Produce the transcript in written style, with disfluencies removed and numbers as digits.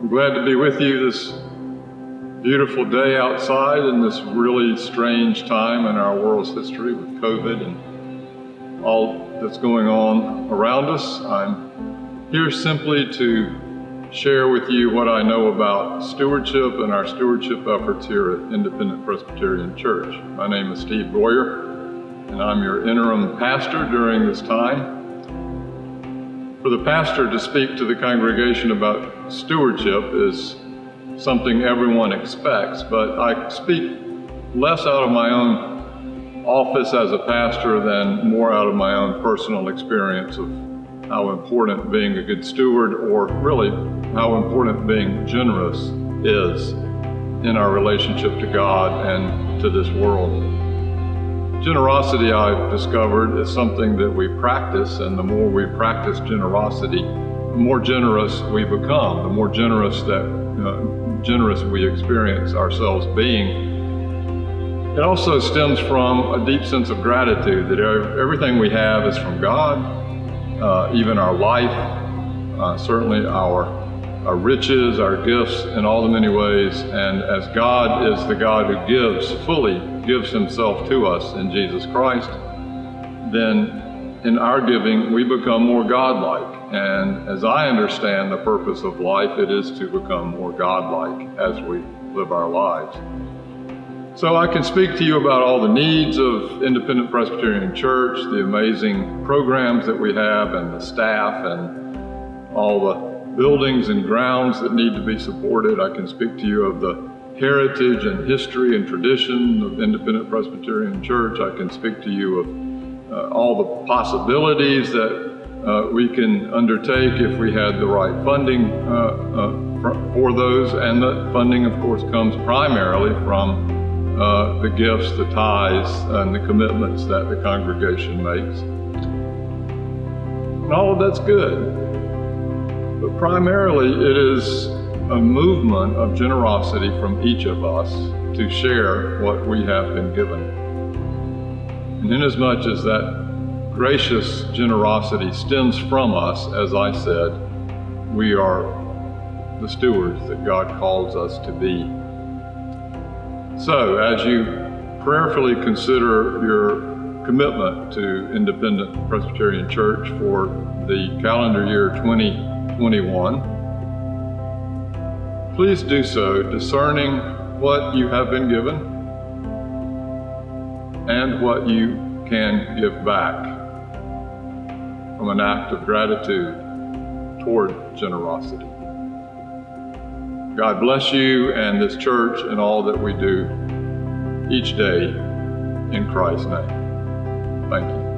I'm glad to be with you this beautiful day outside in this really strange time in our world's history with COVID and all that's going on around us. I'm here simply to share with you what I know about stewardship and our stewardship efforts here at Independent Presbyterian Church. My name is Steve Goyer, and I'm your interim pastor during this time. For the pastor to speak to the congregation about stewardship is something everyone expects, but I speak less out of my own office as a pastor than more out of my own personal experience of how important being a good steward, or really how important being generous is in our relationship to God and to this world. Generosity, I've discovered, is something that we practice, and the more we practice generosity, the more generous we become, the more generous we experience ourselves being. It also stems from a deep sense of gratitude that everything we have is from God, even our life, certainly our riches, our gifts in all the many ways. And as God is the God who fully gives himself to us in Jesus Christ, then in our giving we become more godlike. And as I understand the purpose of life, it is to become more godlike as we live our lives. So I can speak to you about all the needs of Independent Presbyterian Church, the amazing programs that we have and the staff and all the buildings and grounds that need to be supported. I can speak to you of the heritage and history and tradition of Independent Presbyterian Church. I can speak to you of all the possibilities that we can undertake if we had the right funding for those. And that funding, of course, comes primarily from the gifts, the tithes, and the commitments that the congregation makes. And all of that's good. But primarily it is a movement of generosity from each of us to share what we have been given. And inasmuch as that gracious generosity stems from us, as I said, we are the stewards that God calls us to be. So as you prayerfully consider your commitment to Independent Presbyterian Church for the calendar year 2021, please do so discerning what you have been given and what you can give back from an act of gratitude toward generosity. God bless you and this church and all that we do each day in Christ's name. Thank you.